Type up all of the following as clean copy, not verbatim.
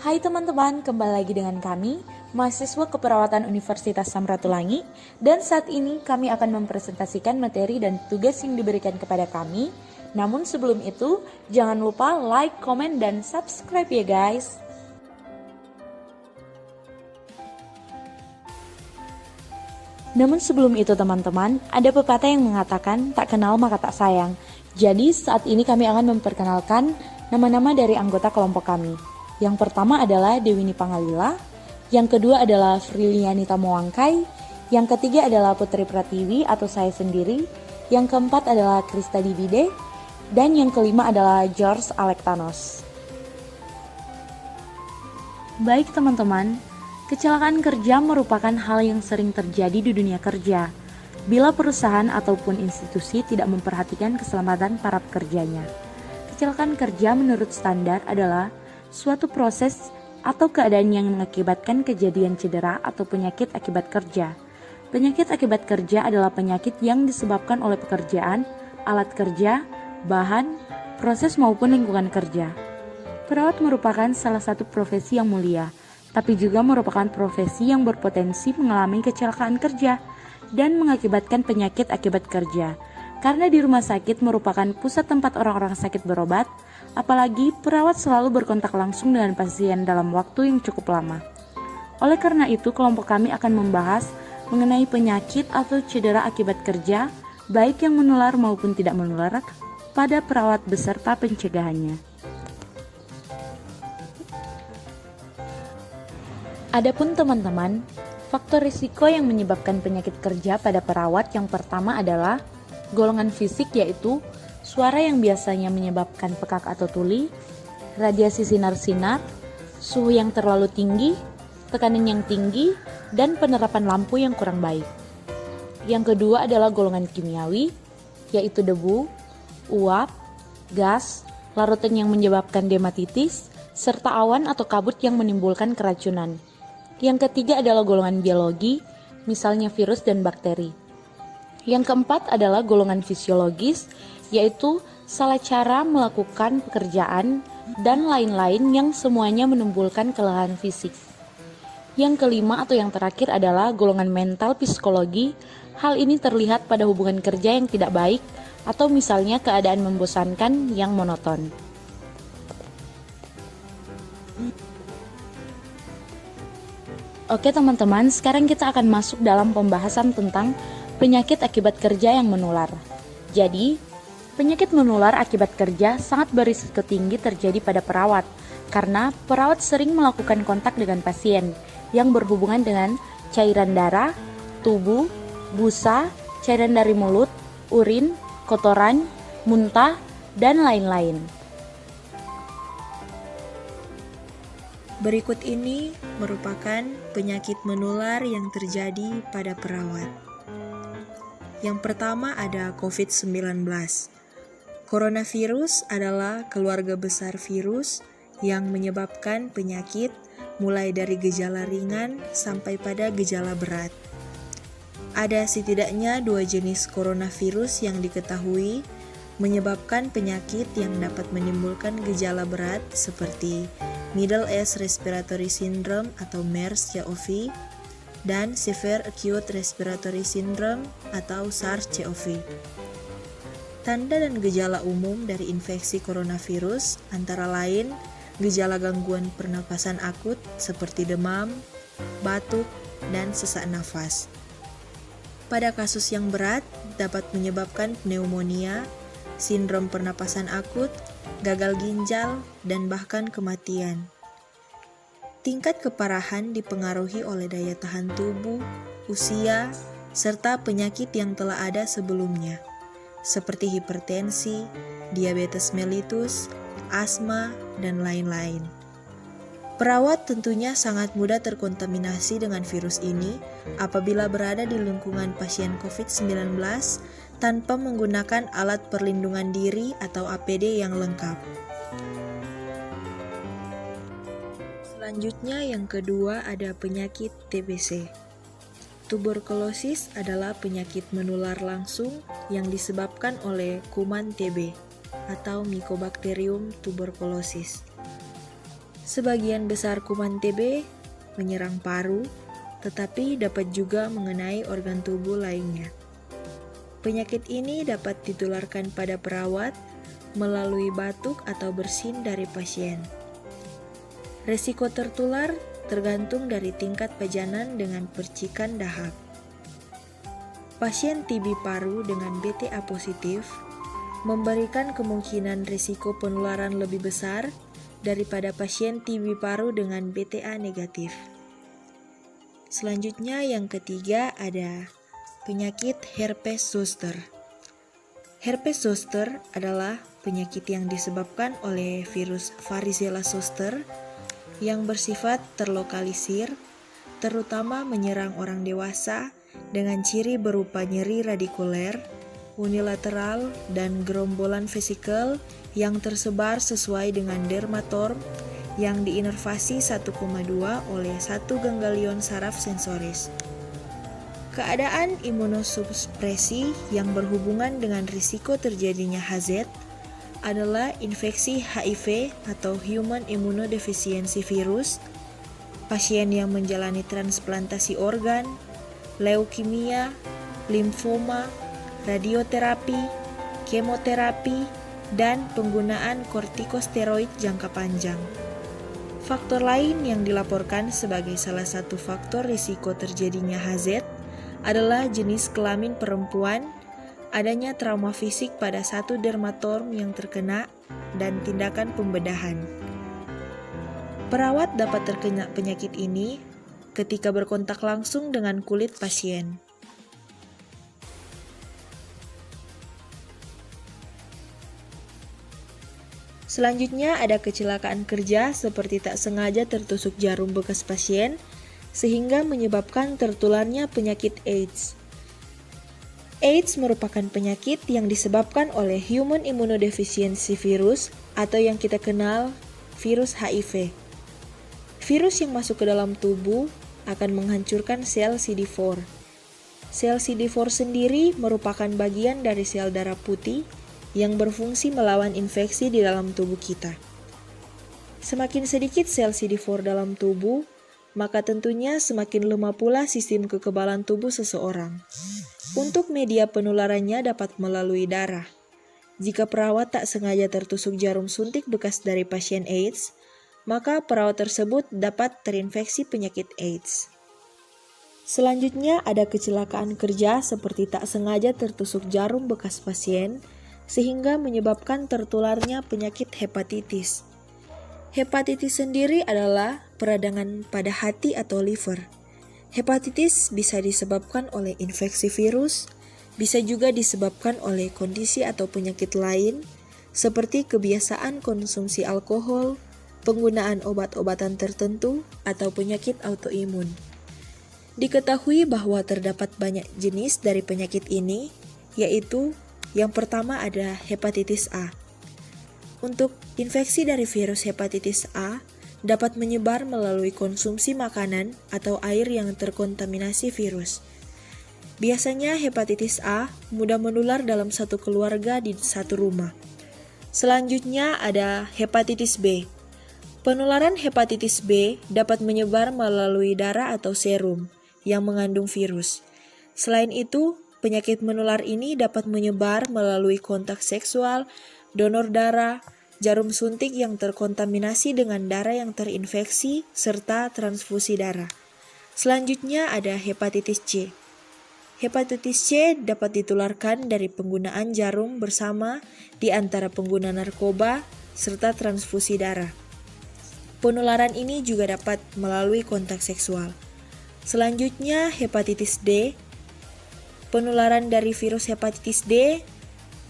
Hai teman-teman, kembali lagi dengan kami, mahasiswa keperawatan Universitas Samratulangi, dan saat ini kami akan mempresentasikan materi dan tugas yang diberikan kepada kami. Namun sebelum itu, jangan lupa like, komen, dan subscribe ya guys. Namun sebelum itu teman-teman, ada pepatah yang mengatakan tak kenal maka tak sayang. Jadi saat ini kami akan memperkenalkan nama-nama dari anggota kelompok kami. Yang pertama adalah Dewini Pangalila, yang kedua adalah Friliani Tamuangkai, yang ketiga adalah Putri Pratiwi atau saya sendiri, yang keempat adalah Krista Dibide, dan yang kelima adalah George Alektanos. Baik teman-teman, kecelakaan kerja merupakan hal yang sering terjadi di dunia kerja bila perusahaan ataupun institusi tidak memperhatikan keselamatan para pekerjanya. Kecelakaan kerja menurut standar adalah suatu proses atau keadaan yang mengakibatkan kejadian cedera atau penyakit akibat kerja. Penyakit akibat kerja adalah penyakit yang disebabkan oleh pekerjaan, alat kerja, bahan, proses maupun lingkungan kerja. Perawat merupakan salah satu profesi yang mulia, tapi juga merupakan profesi yang berpotensi mengalami kecelakaan kerja dan mengakibatkan penyakit akibat kerja. Karena di rumah sakit merupakan pusat tempat orang-orang sakit berobat, apalagi perawat selalu berkontak langsung dengan pasien dalam waktu yang cukup lama. Oleh karena itu, kelompok kami akan membahas mengenai penyakit atau cedera akibat kerja, baik yang menular maupun tidak menular, pada perawat beserta pencegahannya. Adapun teman-teman, faktor risiko yang menyebabkan penyakit kerja pada perawat yang pertama adalah golongan fisik, yaitu suara yang biasanya menyebabkan pekak atau tuli, radiasi sinar-sinar, suhu yang terlalu tinggi, tekanan yang tinggi, dan penerapan lampu yang kurang baik. Yang kedua adalah golongan kimiawi, yaitu debu, uap, gas, larutan yang menyebabkan dermatitis, serta awan atau kabut yang menimbulkan keracunan. Yang ketiga adalah golongan biologi, misalnya virus dan bakteri. Yang keempat adalah golongan fisiologis, yaitu salah cara melakukan pekerjaan dan lain-lain yang semuanya menimbulkan kelelahan fisik. Yang kelima atau yang terakhir adalah golongan mental psikologi. Hal ini terlihat pada hubungan kerja yang tidak baik atau misalnya keadaan membosankan yang monoton. Oke teman-teman, sekarang kita akan masuk dalam pembahasan tentang penyakit akibat kerja yang menular. Jadi, penyakit menular akibat kerja sangat berisiko tinggi terjadi pada perawat, karena perawat sering melakukan kontak dengan pasien yang berhubungan dengan cairan darah, tubuh, busa, cairan dari mulut, urin, kotoran, muntah, dan lain-lain. Berikut ini merupakan penyakit menular yang terjadi pada perawat. Yang pertama ada COVID-19. Coronavirus adalah keluarga besar virus yang menyebabkan penyakit mulai dari gejala ringan sampai pada gejala berat. Ada setidaknya 2 jenis coronavirus yang diketahui menyebabkan penyakit yang dapat menimbulkan gejala berat seperti Middle East Respiratory Syndrome atau MERS-CoV dan Severe Acute Respiratory Syndrome atau SARS-CoV. Tanda dan gejala umum dari infeksi coronavirus antara lain gejala gangguan pernapasan akut seperti demam, batuk, dan sesak nafas. Pada kasus yang berat dapat menyebabkan pneumonia, sindrom pernapasan akut, gagal ginjal, dan bahkan kematian. Tingkat keparahan dipengaruhi oleh daya tahan tubuh, usia, serta penyakit yang telah ada sebelumnya, seperti hipertensi, diabetes mellitus, asma, dan lain-lain. Perawat tentunya sangat mudah terkontaminasi dengan virus ini apabila berada di lingkungan pasien COVID-19 tanpa menggunakan alat perlindungan diri atau APD yang lengkap. Selanjutnya yang kedua ada penyakit TBC. Tuberkulosis adalah penyakit menular langsung yang disebabkan oleh kuman TB atau Mycobacterium tuberculosis. Sebagian besar kuman TB menyerang paru, tetapi dapat juga mengenai organ tubuh lainnya. Penyakit ini dapat ditularkan pada perawat melalui batuk atau bersin dari pasien. Resiko tertular tergantung dari tingkat pajanan dengan percikan dahak. Pasien TB paru dengan BTA positif memberikan kemungkinan risiko penularan lebih besar daripada pasien TB paru dengan BTA negatif. Selanjutnya yang ketiga ada penyakit herpes zoster. Herpes zoster adalah penyakit yang disebabkan oleh virus Varicella zoster yang bersifat terlokalisir, terutama menyerang orang dewasa dengan ciri berupa nyeri radikuler, unilateral, dan gerombolan vesikel yang tersebar sesuai dengan dermatorm yang diinervasi 1,2 oleh satu ganglion saraf sensoris. Keadaan imunosupresi yang berhubungan dengan risiko terjadinya HZ adalah infeksi HIV atau Human Immunodeficiency Virus, pasien yang menjalani transplantasi organ, leukemia, limfoma, radioterapi, kemoterapi, dan penggunaan kortikosteroid jangka panjang. Faktor lain yang dilaporkan sebagai salah satu faktor risiko terjadinya HZ adalah jenis kelamin perempuan, adanya trauma fisik pada satu dermatorm yang terkena, dan tindakan pembedahan. Perawat dapat terkena penyakit ini ketika berkontak langsung dengan kulit pasien. Selanjutnya ada kecelakaan kerja seperti tak sengaja tertusuk jarum bekas pasien sehingga menyebabkan tertularnya penyakit AIDS. AIDS merupakan penyakit yang disebabkan oleh Human Immunodeficiency Virus atau yang kita kenal virus HIV. Virus yang masuk ke dalam tubuh akan menghancurkan sel CD4. Sel CD4 sendiri merupakan bagian dari sel darah putih yang berfungsi melawan infeksi di dalam tubuh kita. Semakin sedikit sel CD4 dalam tubuh, maka tentunya semakin lemah pula sistem kekebalan tubuh seseorang. Untuk media penularannya dapat melalui darah. Jika perawat tak sengaja tertusuk jarum suntik bekas dari pasien AIDS, maka perawat tersebut dapat terinfeksi penyakit AIDS. Selanjutnya ada kecelakaan kerja seperti tak sengaja tertusuk jarum bekas pasien, sehingga menyebabkan tertularnya penyakit hepatitis. Hepatitis sendiri adalah peradangan pada hati atau liver. Hepatitis bisa disebabkan oleh infeksi virus, bisa juga disebabkan oleh kondisi atau penyakit lain, seperti kebiasaan konsumsi alkohol, penggunaan obat-obatan tertentu, atau penyakit autoimun. Diketahui bahwa terdapat banyak jenis dari penyakit ini, yaitu yang pertama ada hepatitis A. Untuk infeksi dari virus hepatitis A, dapat menyebar melalui konsumsi makanan atau air yang terkontaminasi virus. Biasanya hepatitis A mudah menular dalam satu keluarga di satu rumah. Selanjutnya ada hepatitis B. Penularan hepatitis B dapat menyebar melalui darah atau serum yang mengandung virus. Selain itu, penyakit menular ini dapat menyebar melalui kontak seksual, donor darah, jarum suntik yang terkontaminasi dengan darah yang terinfeksi, serta transfusi darah. Selanjutnya ada hepatitis C. Hepatitis C dapat ditularkan dari penggunaan jarum bersama di antara pengguna narkoba, serta transfusi darah. Penularan ini juga dapat melalui kontak seksual. Selanjutnya hepatitis D. Penularan dari virus hepatitis D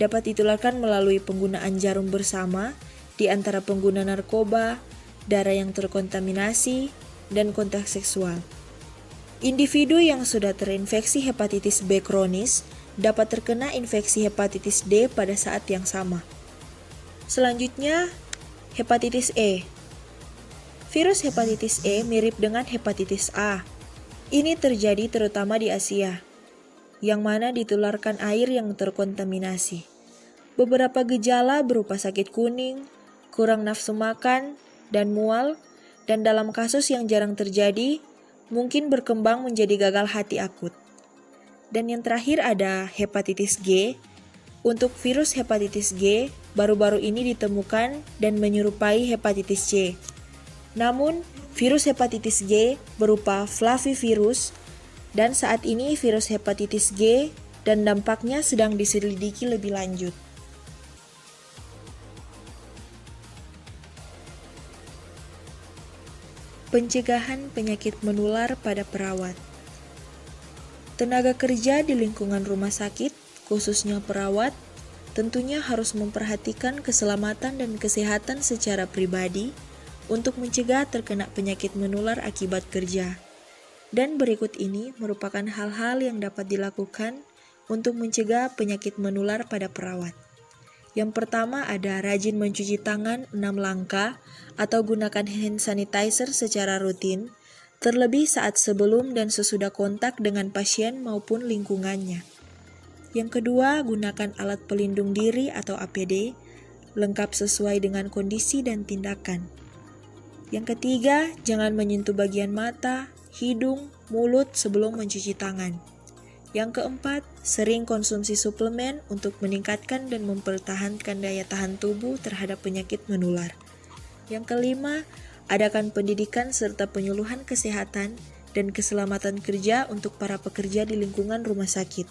dapat ditularkan melalui penggunaan jarum bersama di antara pengguna narkoba, darah yang terkontaminasi, dan kontak seksual. Individu yang sudah terinfeksi hepatitis B kronis dapat terkena infeksi hepatitis D pada saat yang sama. Selanjutnya, hepatitis E. Virus hepatitis E mirip dengan hepatitis A. Ini terjadi terutama di Asia, yang mana ditularkan air yang terkontaminasi. Beberapa gejala berupa sakit kuning, kurang nafsu makan, dan mual dan dalam kasus yang jarang terjadi, mungkin berkembang menjadi gagal hati akut. Dan yang terakhir ada hepatitis G. Untuk virus hepatitis G, baru-baru ini ditemukan dan menyerupai hepatitis C. Namun, virus hepatitis G berupa flavivirus dan saat ini virus hepatitis G dan dampaknya sedang diselidiki lebih lanjut. Pencegahan penyakit menular pada perawat. Tenaga kerja di lingkungan rumah sakit, khususnya perawat, tentunya harus memperhatikan keselamatan dan kesehatan secara pribadi untuk mencegah terkena penyakit menular akibat kerja. Dan berikut ini merupakan hal-hal yang dapat dilakukan untuk mencegah penyakit menular pada perawat. Yang pertama ada rajin mencuci tangan 6 langkah atau gunakan hand sanitizer secara rutin, terlebih saat sebelum dan sesudah kontak dengan pasien maupun lingkungannya. Yang kedua, gunakan alat pelindung diri atau APD, lengkap sesuai dengan kondisi dan tindakan. Yang ketiga, jangan menyentuh bagian mata, hidung, mulut sebelum mencuci tangan. Yang keempat, sering konsumsi suplemen untuk meningkatkan dan mempertahankan daya tahan tubuh terhadap penyakit menular. Yang kelima, adakan pendidikan serta penyuluhan kesehatan dan keselamatan kerja untuk para pekerja di lingkungan rumah sakit.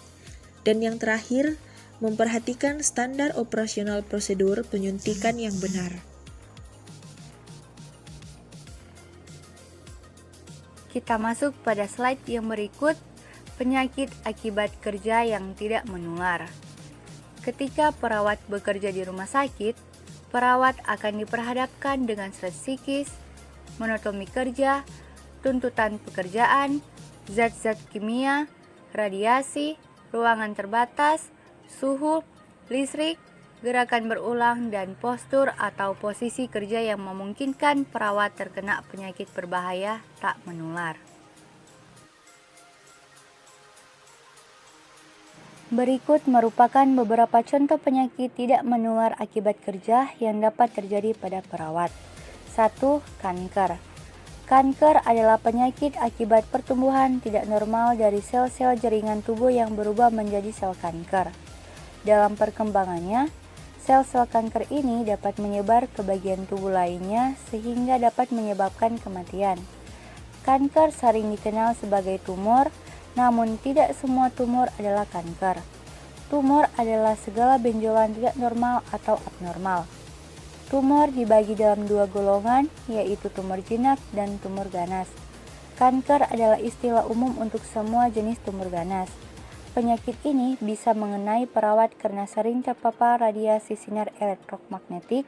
Dan yang terakhir, memperhatikan standar operasional prosedur penyuntikan yang benar. Kita masuk pada slide yang berikut, penyakit akibat kerja yang tidak menular. Ketika perawat bekerja di rumah sakit, perawat akan diperhadapkan dengan stres psikis, monotoni kerja, tuntutan pekerjaan, zat-zat kimia, radiasi, ruangan terbatas, suhu, listrik, gerakan berulang, dan postur atau posisi kerja yang memungkinkan perawat terkena penyakit berbahaya tak menular. Berikut merupakan beberapa contoh penyakit tidak menular akibat kerja yang dapat terjadi pada perawat. 1. Kanker. Kanker adalah penyakit akibat pertumbuhan tidak normal dari sel-sel jaringan tubuh yang berubah menjadi sel kanker. Dalam perkembangannya, sel-sel kanker ini dapat menyebar ke bagian tubuh lainnya sehingga dapat menyebabkan kematian. Kanker sering dikenal sebagai tumor, namun tidak semua tumor adalah kanker. Tumor adalah segala benjolan tidak normal atau abnormal. Tumor dibagi dalam 2 golongan, yaitu tumor jinak dan tumor ganas. Kanker adalah istilah umum untuk semua jenis tumor ganas. Penyakit ini bisa mengenai perawat karena sering terpapar radiasi sinar elektromagnetik,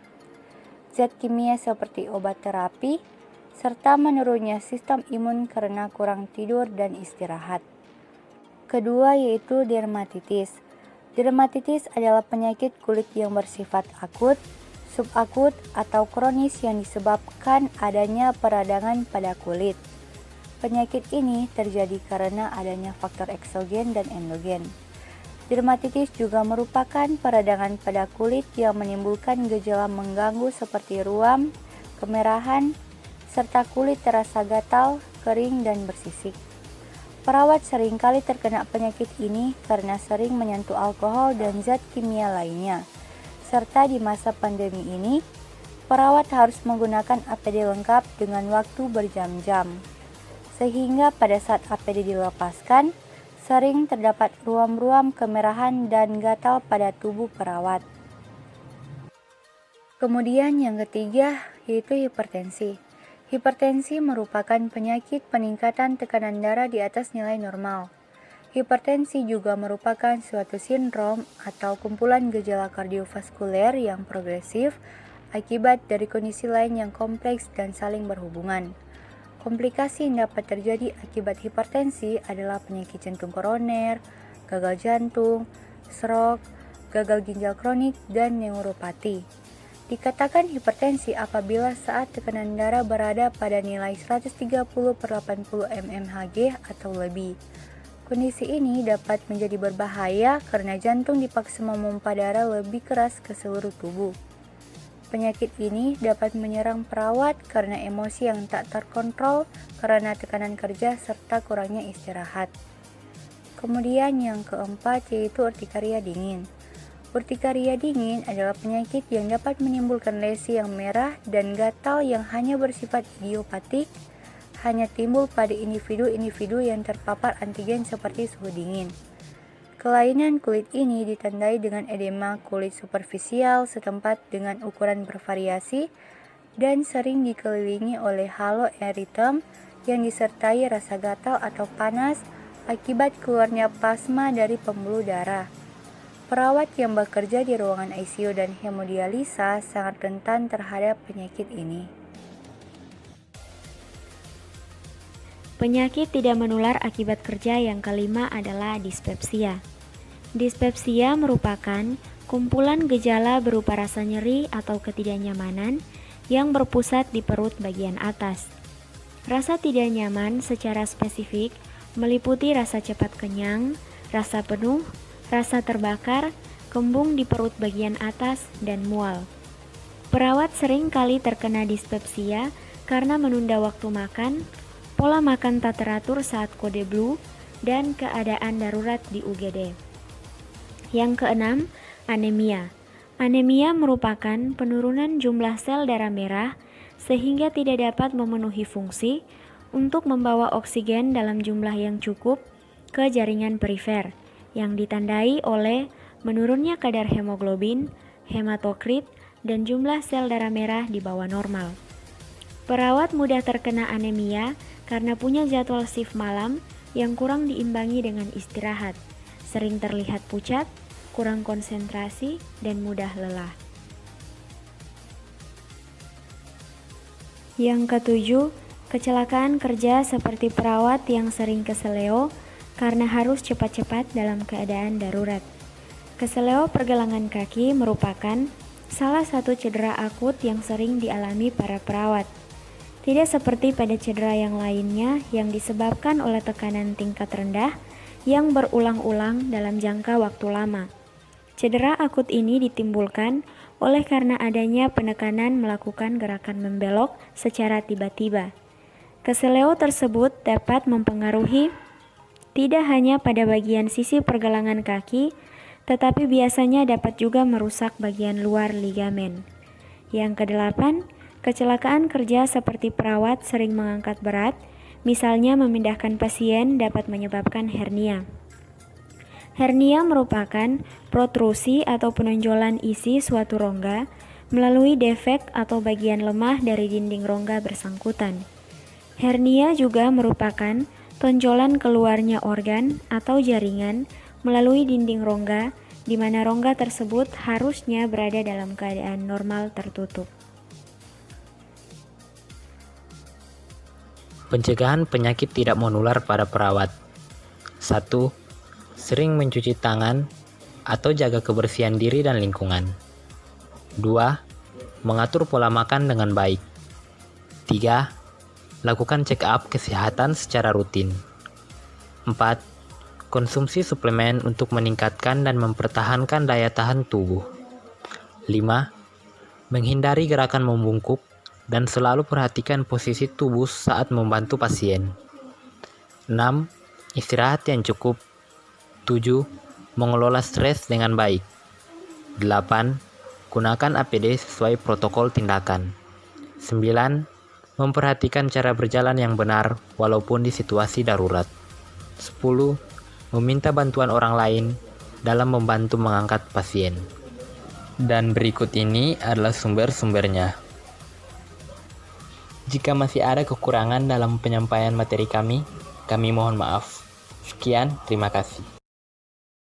zat kimia seperti obat terapi, serta menurunnya sistem imun karena kurang tidur dan istirahat. Kedua yaitu dermatitis. Dermatitis adalah penyakit kulit yang bersifat akut, subakut, atau kronis yang disebabkan adanya peradangan pada kulit. Penyakit ini terjadi karena adanya faktor eksogen dan endogen. Dermatitis juga merupakan peradangan pada kulit yang menimbulkan gejala mengganggu seperti ruam, kemerahan, serta kulit terasa gatal, kering, dan bersisik. Perawat seringkali terkena penyakit ini karena sering menyentuh alkohol dan zat kimia lainnya. Serta di masa pandemi ini, perawat harus menggunakan APD lengkap dengan waktu berjam-jam. Sehingga pada saat APD dilepaskan, sering terdapat ruam-ruam kemerahan dan gatal pada tubuh perawat. Kemudian yang ketiga yaitu hipertensi. Hipertensi merupakan penyakit peningkatan tekanan darah di atas nilai normal. Hipertensi juga merupakan suatu sindrom atau kumpulan gejala kardiovaskuler yang progresif akibat dari kondisi lain yang kompleks dan saling berhubungan. Komplikasi yang dapat terjadi akibat hipertensi adalah penyakit jantung koroner, gagal jantung, stroke, gagal ginjal kronik, dan neuropati. Dikatakan hipertensi apabila saat tekanan darah berada pada nilai 130/80 mmHg atau lebih. Kondisi ini dapat menjadi berbahaya karena jantung dipaksa memompa darah lebih keras ke seluruh tubuh. Penyakit ini dapat menyerang perawat karena emosi yang tak terkontrol karena tekanan kerja serta kurangnya istirahat. Kemudian yang keempat yaitu urtikaria dingin. Urtikaria dingin adalah penyakit yang dapat menimbulkan lesi yang merah dan gatal yang hanya bersifat idiopatik, hanya timbul pada individu-individu yang terpapar antigen seperti suhu dingin. Kelainan kulit ini ditandai dengan edema kulit superficial setempat dengan ukuran bervariasi dan sering dikelilingi oleh halo eritem yang disertai rasa gatal atau panas akibat keluarnya plasma dari pembuluh darah. Perawat yang bekerja di ruangan ICU dan hemodialisa sangat rentan terhadap penyakit ini. Penyakit tidak menular akibat kerja yang kelima adalah dispepsia. Dispepsia merupakan kumpulan gejala berupa rasa nyeri atau ketidaknyamanan yang berpusat di perut bagian atas. Rasa tidak nyaman secara spesifik meliputi rasa cepat kenyang, rasa penuh, rasa terbakar, kembung di perut bagian atas, dan mual. Perawat sering kali terkena dispepsia karena menunda waktu makan, pola makan tak teratur saat kode blue, dan keadaan darurat di UGD. Yang keenam, anemia. Anemia merupakan penurunan jumlah sel darah merah sehingga tidak dapat memenuhi fungsi untuk membawa oksigen dalam jumlah yang cukup ke jaringan perifer, yang ditandai oleh menurunnya kadar hemoglobin, hematokrit, dan jumlah sel darah merah di bawah normal. Perawat mudah terkena anemia karena punya jadwal shift malam yang kurang diimbangi dengan istirahat, sering terlihat pucat, kurang konsentrasi, dan mudah lelah. Yang ketujuh, kecelakaan kerja seperti perawat yang sering keseleo karena harus cepat-cepat dalam keadaan darurat. Keseleo pergelangan kaki merupakan salah satu cedera akut yang sering dialami para perawat. Tidak seperti pada cedera yang lainnya yang disebabkan oleh tekanan tingkat rendah yang berulang-ulang dalam jangka waktu lama. Cedera akut ini ditimbulkan oleh karena adanya penekanan melakukan gerakan membelok secara tiba-tiba. Keseleo tersebut dapat mempengaruhi tidak hanya pada bagian sisi pergelangan kaki, tetapi biasanya dapat juga merusak bagian luar ligamen. Yang kedelapan, kecelakaan kerja seperti perawat sering mengangkat berat, misalnya memindahkan pasien dapat menyebabkan hernia. Hernia merupakan protrusi atau penonjolan isi suatu rongga melalui defek atau bagian lemah dari dinding rongga bersangkutan. Hernia juga merupakan tonjolan keluarnya organ atau jaringan melalui dinding rongga, di mana rongga tersebut harusnya berada dalam keadaan normal tertutup. Pencegahan penyakit tidak menular pada perawat. 1. Sering mencuci tangan atau jaga kebersihan diri dan lingkungan. 2. Mengatur pola makan dengan baik. 3. Lakukan check up kesehatan secara rutin. 4. Konsumsi suplemen untuk meningkatkan dan mempertahankan daya tahan tubuh. 5. Menghindari gerakan membungkuk dan selalu perhatikan posisi tubuh saat membantu pasien. 6. Istirahat yang cukup. 7. Mengelola stres dengan baik. 8. Gunakan APD sesuai protokol tindakan. 9. Memperhatikan cara berjalan yang benar walaupun di situasi darurat. 10. Meminta bantuan orang lain dalam membantu mengangkat pasien. Dan berikut ini adalah sumber-sumbernya. Jika masih ada kekurangan dalam penyampaian materi kami mohon maaf. Sekian, terima kasih.